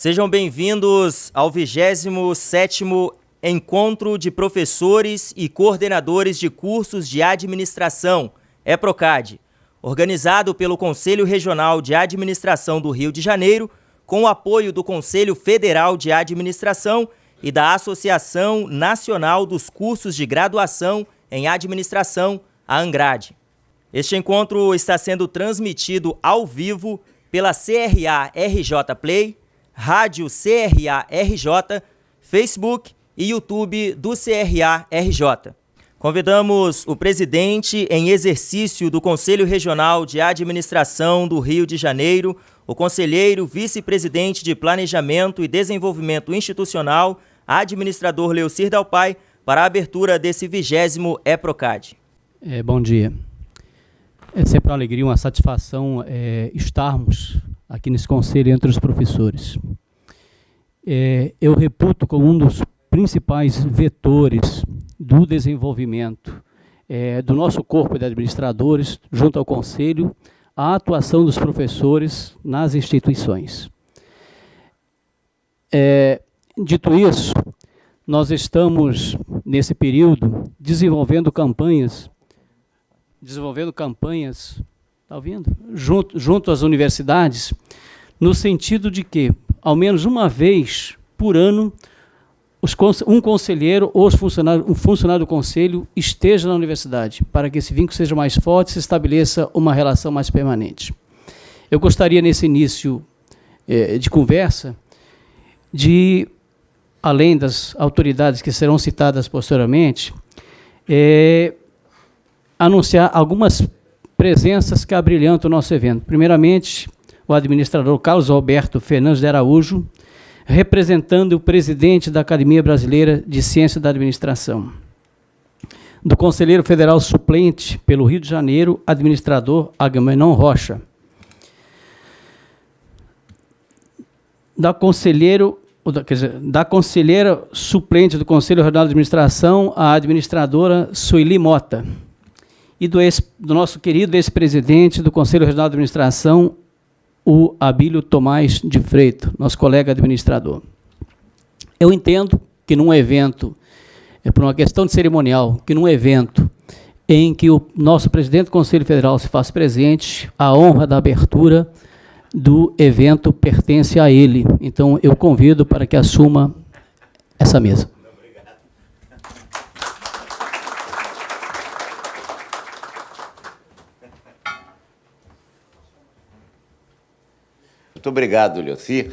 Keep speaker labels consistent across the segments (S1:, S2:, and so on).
S1: Sejam bem-vindos ao 27º Encontro de Professores e Coordenadores de Cursos de Administração, EPROCAD, organizado pelo Conselho Regional de Administração do Rio de Janeiro, com o apoio do Conselho Federal de Administração e da Associação Nacional dos Cursos de Graduação em Administração, a ANGRAD. Este encontro está sendo transmitido ao vivo pela CRA RJ Play, Rádio CRA RJ, Facebook e YouTube do CRA RJ. Convidamos o presidente em exercício do Conselho Regional de Administração do Rio de Janeiro, o conselheiro vice-presidente de Planejamento e Desenvolvimento Institucional, administrador Leocir Dalpai, para a abertura desse 20º EPROCAD.
S2: Bom dia. É sempre uma alegria, uma satisfação estarmos aqui nesse conselho entre os professores. Eu reputo como um dos principais vetores do desenvolvimento do nosso corpo de administradores, junto ao conselho, a atuação dos professores nas instituições. Dito isso, nós estamos, nesse período, desenvolvendo campanhas, tá ouvindo? Junto às universidades, no sentido de que, ao menos uma vez por ano, um conselheiro ou um funcionário do conselho esteja na universidade, para que esse vínculo seja mais forte e se estabeleça uma relação mais permanente. Eu gostaria, nesse início de conversa, de, além das autoridades que serão citadas posteriormente, anunciar algumas presenças que abrilhantam o nosso evento. Primeiramente, o administrador Carlos Alberto Fernandes de Araújo, representando o presidente da Academia Brasileira de Ciência da Administração. Do conselheiro federal suplente pelo Rio de Janeiro, administrador Agamenon Rocha. Da conselheira suplente do Conselho Regional de Administração, a administradora Sueli Mota. E do nosso querido ex-presidente do Conselho Regional de Administração, o Abílio Tomás de Freitas, nosso colega administrador. Eu entendo que num evento, por uma questão de cerimonial, que num evento em que o nosso presidente do Conselho Federal se faz presente, a honra da abertura do evento pertence a ele. Então, eu convido para que assuma essa mesa.
S3: Muito obrigado, Leocir.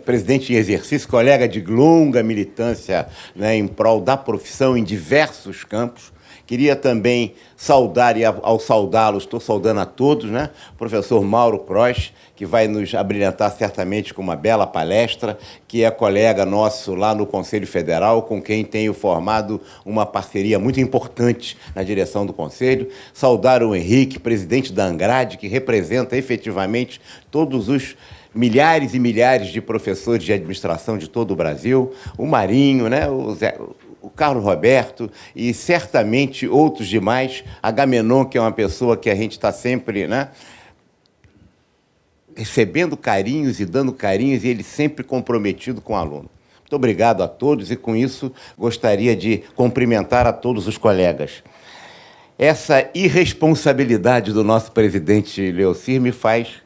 S3: Presidente em exercício, colega de longa militância, né, em prol da profissão em diversos campos. Queria também saudar, e ao saudá-lo, estou saudando a todos, né, o professor Mauro Croix, que vai nos abrilhantar certamente com uma bela palestra, que é colega nosso lá no Conselho Federal, com quem tenho formado uma parceria muito importante na direção do Conselho. Saudar o Henrique, presidente da ANGRAD, que representa efetivamente todos os milhares e milhares de professores de administração de todo o Brasil, o Marinho, né, o Carlos Roberto e certamente outros demais, Agamenon, que é uma pessoa que a gente está sempre, né, recebendo carinhos e dando carinhos, e ele sempre comprometido com o aluno. Muito obrigado a todos, e com isso gostaria de cumprimentar a todos os colegas. Essa irresponsabilidade do nosso presidente Leocir me faz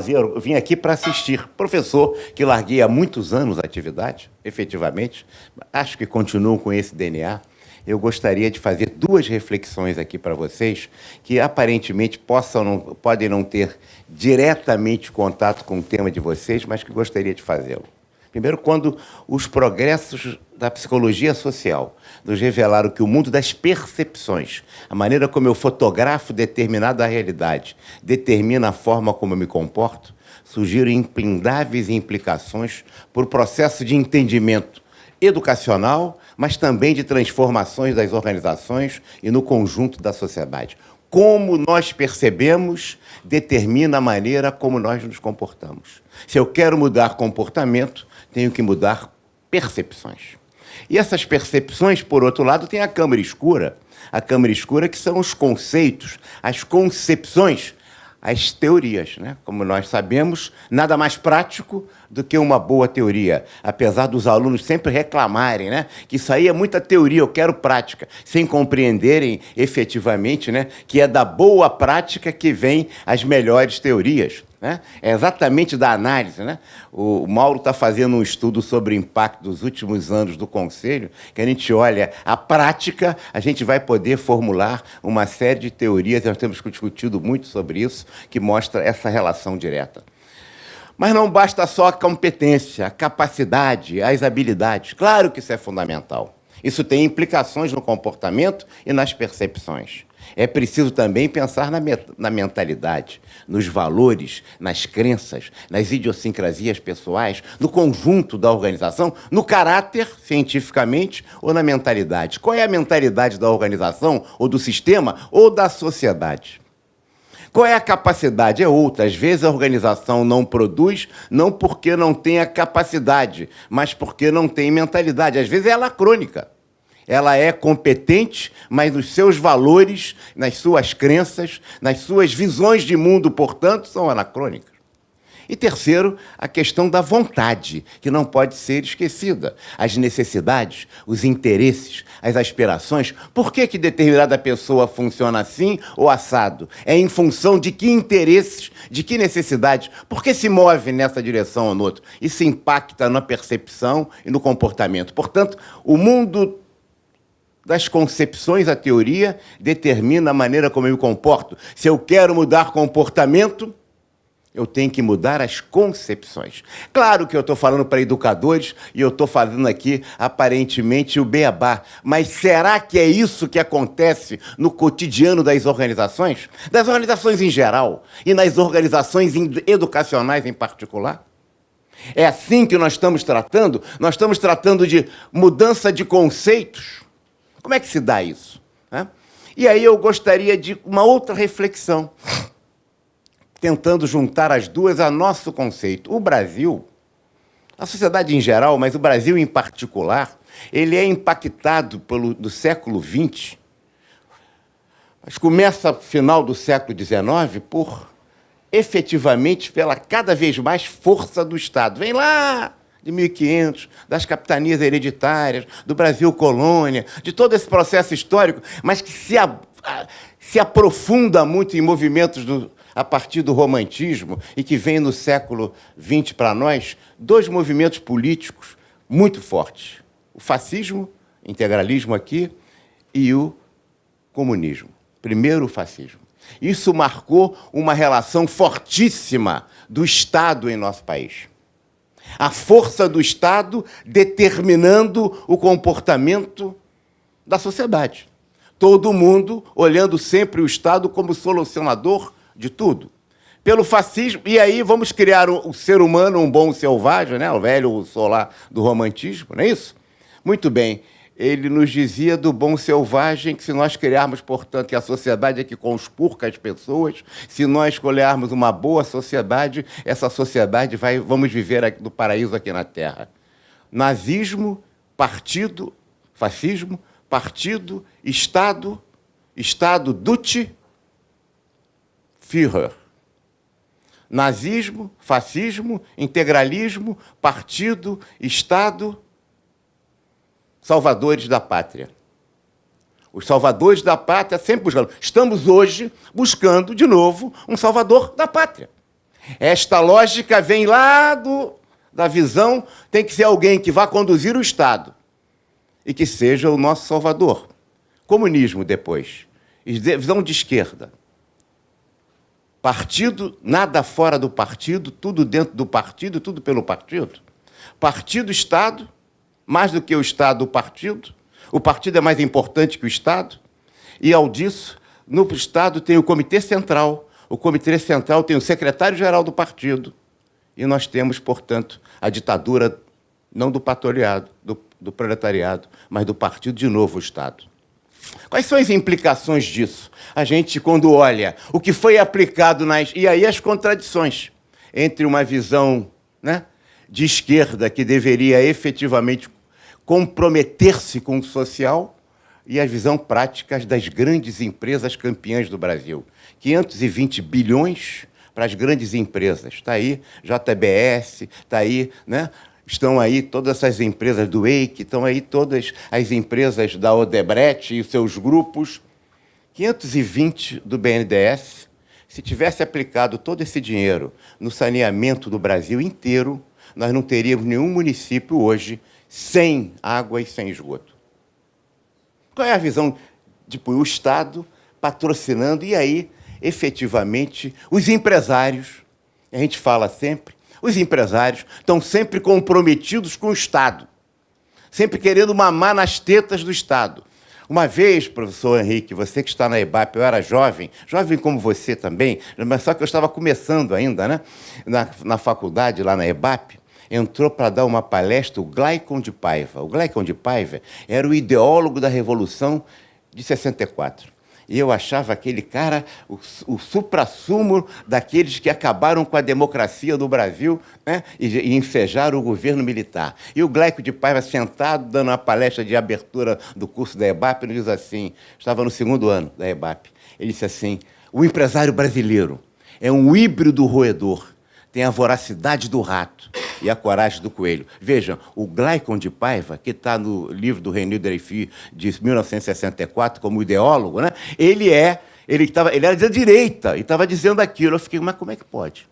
S3: eu vim aqui para assistir. Professor que larguei há muitos anos a atividade, efetivamente, acho que continuo com esse DNA. Eu gostaria de fazer duas reflexões aqui para vocês, que aparentemente podem não ter diretamente contato com o tema de vocês, mas que gostaria de fazê-lo. Primeiro, quando os progressos da psicologia social nos revelaram que o mundo das percepções, a maneira como eu fotografo determinada realidade, determina a forma como eu me comporto, surgiram infindáveis implicações por o processo de entendimento educacional, mas também de transformações das organizações e no conjunto da sociedade. Como nós percebemos determina a maneira como nós nos comportamos. Se eu quero mudar comportamento, tenho que mudar percepções. E essas percepções, por outro lado, tem a câmara escura. A câmara escura, que são os conceitos, as concepções, as teorias, né? Como nós sabemos, nada mais prático do que uma boa teoria, apesar dos alunos sempre reclamarem, né, que isso aí é muita teoria, eu quero prática, sem compreenderem efetivamente, né, que é da boa prática que vem as melhores teorias. Né? É exatamente da análise. Né? O Mauro está fazendo um estudo sobre o impacto dos últimos anos do Conselho, que a gente olha a prática, a gente vai poder formular uma série de teorias, nós temos discutido muito sobre isso, que mostra essa relação direta. Mas não basta só a competência, a capacidade, as habilidades. Claro que isso é fundamental. Isso tem implicações no comportamento e nas percepções. É preciso também pensar na mentalidade, nos valores, nas crenças, nas idiosincrasias pessoais, no conjunto da organização, no caráter, cientificamente, ou na mentalidade. Qual é a mentalidade da organização, ou do sistema, ou da sociedade? Qual é a capacidade? É outra. Às vezes a organização não produz, não porque não tem a capacidade, mas porque não tem mentalidade. Às vezes é anacrônica. Ela é competente, mas nos seus valores, nas suas crenças, nas suas visões de mundo, portanto, são anacrônicas. E terceiro, a questão da vontade, que não pode ser esquecida. As necessidades, os interesses, as aspirações. Por que determinada pessoa funciona assim ou assado? É em função de que interesses, de que necessidades? Por que se move nessa direção ou noutra? Isso impacta na percepção e no comportamento. Portanto, o mundo das concepções, a teoria, determina a maneira como eu me comporto. Se eu quero mudar comportamento, eu tenho que mudar as concepções. Claro que eu estou falando para educadores e eu estou fazendo aqui, aparentemente, o beabá. Mas será que é isso que acontece no cotidiano das organizações? Das organizações em geral e nas organizações educacionais em particular? É assim que nós estamos tratando? Nós estamos tratando de mudança de conceitos. Como é que se dá isso? E aí eu gostaria de uma outra reflexão, tentando juntar as duas a nosso conceito. O Brasil, a sociedade em geral, mas o Brasil em particular, ele é impactado do século XX, mas começa no final do século XIX, por, efetivamente, pela cada vez mais força do Estado. Vem lá de 1500, das capitanias hereditárias, do Brasil colônia, de todo esse processo histórico, mas que se aprofunda muito em movimentos a partir do romantismo e que vem no século XX para nós, dois movimentos políticos muito fortes. O fascismo, integralismo aqui, e o comunismo. Primeiro o fascismo. Isso marcou uma relação fortíssima do Estado em nosso país. A força do Estado determinando o comportamento da sociedade. Todo mundo olhando sempre o Estado como solucionador de tudo. Pelo fascismo, e aí vamos criar o ser humano, um bom selvagem, né? O velho solar do romantismo, não é isso? Muito bem. Ele nos dizia do bom selvagem que se nós criarmos, portanto, que a sociedade é que conspurca as pessoas, se nós escolhermos uma boa sociedade, essa sociedade vamos viver no paraíso aqui na Terra. Nazismo, partido, fascismo, partido, Estado, Estado Duce, Führer. Nazismo, fascismo, integralismo, partido, Estado, salvadores da pátria. Os salvadores da pátria sempre buscando. Estamos hoje buscando, de novo, um salvador da pátria. Esta lógica vem lá da visão, tem que ser alguém que vá conduzir o Estado e que seja o nosso salvador. Comunismo depois. Visão de esquerda. Partido, nada fora do partido, tudo dentro do partido, tudo pelo partido. Partido, Estado, mais do que o Estado, o partido. O partido é mais importante que o Estado. E, ao disso, no Estado tem o Comitê Central. O Comitê Central tem o secretário-geral do partido. E nós temos, portanto, a ditadura, não do patrulhado, do proletariado, mas do partido, de novo, o Estado. Quais são as implicações disso? A gente, quando olha o que foi aplicado e aí as contradições entre uma visão, né, de esquerda que deveria efetivamente comprometer-se com o social e a visão prática das grandes empresas campeãs do Brasil. 520 bilhões para as grandes empresas. Está aí JBS, está aí, né? Estão aí todas essas empresas do EIC, estão aí todas as empresas da Odebrecht e seus grupos. 520 do BNDES, se tivesse aplicado todo esse dinheiro no saneamento do Brasil inteiro, nós não teríamos nenhum município hoje sem água e sem esgoto. Qual é a visão? Tipo, o Estado patrocinando, e aí, efetivamente, os empresários, a gente fala sempre, os empresários estão sempre comprometidos com o Estado, sempre querendo mamar nas tetas do Estado. Uma vez, professor Henrique, você que está na EBAP, eu era jovem como você também, mas só que eu estava começando ainda, né? Na faculdade, lá na EBAP, entrou para dar uma palestra o Gleicon de Paiva. O Gleicon de Paiva era o ideólogo da Revolução de 64. E eu achava aquele cara o suprassumo daqueles que acabaram com a democracia do Brasil, né, e ensejaram o governo militar. E o Gleicon de Paiva, sentado, dando uma palestra de abertura do curso da EBAP, ele diz assim, estava no 2º ano da EBAP, ele disse assim, o empresário brasileiro é um híbrido roedor, tem a voracidade do rato e a coragem do coelho. Vejam, o Gleicon de Paiva, que está no livro do René Dreyfus, de 1964, como ideólogo, né? Ele era da direita e estava dizendo aquilo. Eu fiquei, mas como é que pode?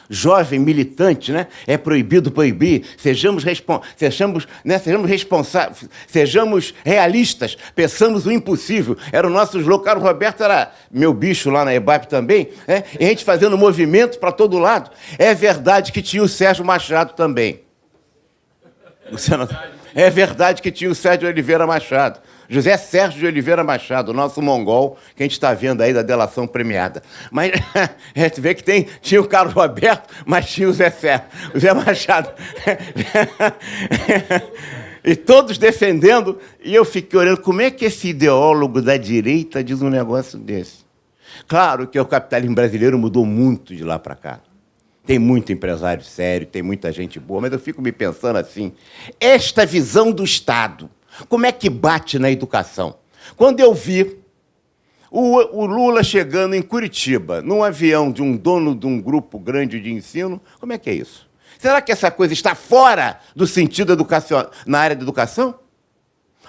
S3: Jovem militante, né? É proibido proibir. Sejamos responsáveis, sejamos realistas, pensamos o impossível. Era o nosso slogan. Carlos Roberto era meu bicho lá na EBAP também, né? E a gente fazendo movimento para todo lado. É verdade que tinha o Sérgio Machado também. É verdade que tinha o Sérgio Oliveira Machado. José Sérgio de Oliveira Machado, o nosso mongol, que a gente está vendo aí da delação premiada. Mas a gente vê que tinha o Carlos Roberto, mas tinha o Zé Machado. E todos defendendo, e eu fiquei olhando, como é que esse ideólogo da direita diz um negócio desse? Claro que o capitalismo brasileiro mudou muito de lá para cá. Tem muito empresário sério, tem muita gente boa, mas eu fico me pensando assim, esta visão do Estado, como é que bate na educação? Quando eu vi o Lula chegando em Curitiba, num avião de um dono de um grupo grande de ensino, como é que é isso? Será que essa coisa está fora do sentido educacional, na área da educação?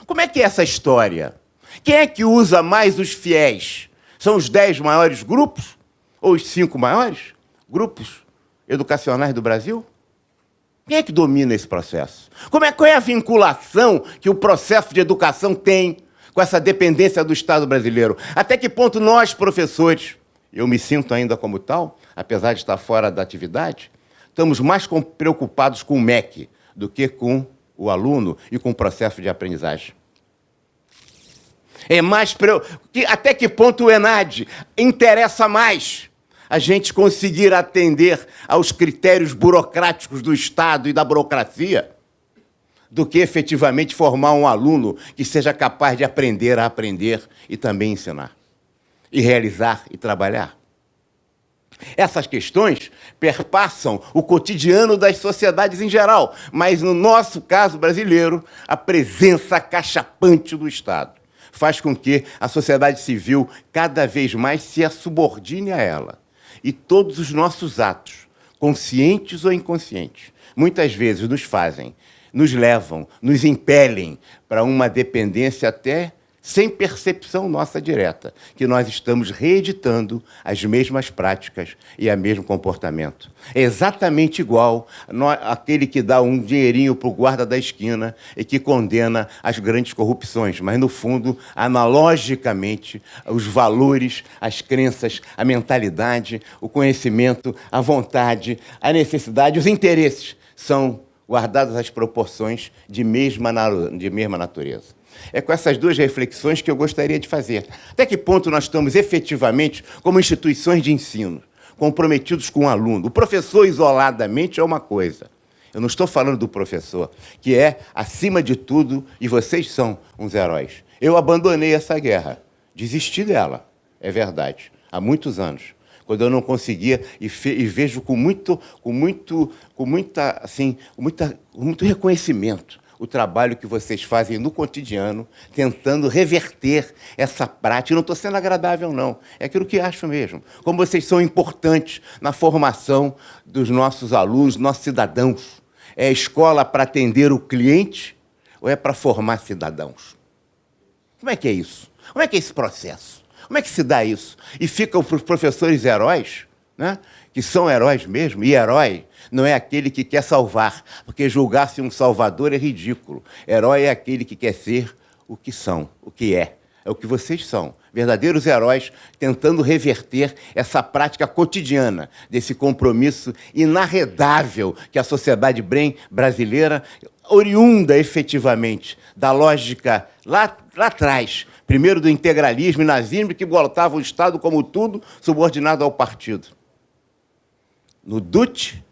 S3: Como é que é essa história? Quem é que usa mais os fiéis? São os 10 maiores grupos? Ou os 5 maiores grupos educacionais do Brasil? Quem é que domina esse processo? Qual é a vinculação que o processo de educação tem com essa dependência do Estado brasileiro? Até que ponto nós, professores, eu me sinto ainda como tal, apesar de estar fora da atividade, estamos mais preocupados com o MEC do que com o aluno e com o processo de aprendizagem. Até que ponto o ENAD interessa mais a gente conseguir atender aos critérios burocráticos do Estado e da burocracia do que efetivamente formar um aluno que seja capaz de aprender a aprender e também ensinar, e realizar e trabalhar. Essas questões perpassam o cotidiano das sociedades em geral, mas, no nosso caso brasileiro, a presença acachapante do Estado faz com que a sociedade civil cada vez mais se subordine a ela. E todos os nossos atos, conscientes ou inconscientes, muitas vezes nos levam, nos impelem para uma dependência até sem percepção nossa direta, que nós estamos reeditando as mesmas práticas e o mesmo comportamento. É exatamente igual àquele que dá um dinheirinho para o guarda da esquina e que condena as grandes corrupções, mas, no fundo, analogicamente, os valores, as crenças, a mentalidade, o conhecimento, a vontade, a necessidade, os interesses são guardados às proporções de mesma natureza. É com essas duas reflexões que eu gostaria de fazer. Até que ponto nós estamos efetivamente, como instituições de ensino, comprometidos com o aluno? O professor isoladamente é uma coisa. Eu não estou falando do professor, que é, acima de tudo, e vocês são uns heróis. Eu abandonei essa guerra, desisti dela, é verdade, há muitos anos, quando eu não conseguia, e vejo com muito reconhecimento o trabalho que vocês fazem no cotidiano, tentando reverter essa prática. Eu não estou sendo agradável, não. É aquilo que acho mesmo. Como vocês são importantes na formação dos nossos alunos, nossos cidadãos. É a escola para atender o cliente ou é para formar cidadãos? Como é que é isso? Como é que é esse processo? Como é que se dá isso? E ficam para os professores heróis, né? Que são heróis mesmo, e herói não é aquele que quer salvar, porque julgar-se um salvador é ridículo. Herói é aquele que quer ser o que são, o que é. É o que vocês são, verdadeiros heróis, tentando reverter essa prática cotidiana, desse compromisso inarredável que a sociedade brasileira, oriunda efetivamente da lógica lá atrás, primeiro do integralismo e nazismo, que botava o Estado como tudo subordinado ao partido. No Dutt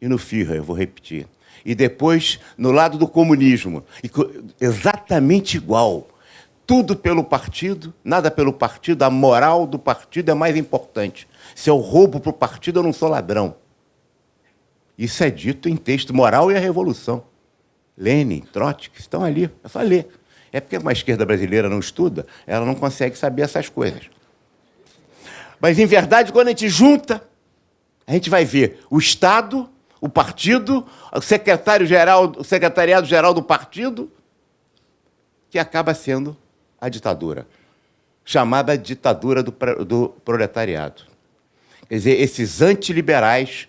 S3: e no Führer, eu vou repetir. E depois, no lado do comunismo, exatamente igual. Tudo pelo partido, nada pelo partido, a moral do partido é mais importante. Se eu roubo para o partido, eu não sou ladrão. Isso é dito em texto Moral e a Revolução. Lenin, Trotsky, estão ali, é só ler. É porque uma esquerda brasileira não estuda, ela não consegue saber essas coisas. Mas, em verdade, quando a gente junta, a gente vai ver o Estado, o partido, o secretariado-geral do partido, que acaba sendo a ditadura, chamada ditadura do proletariado. Quer dizer, esses antiliberais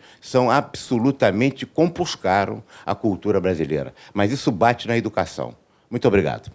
S3: absolutamente compuscaram a cultura brasileira. Mas isso bate na educação. Muito obrigado.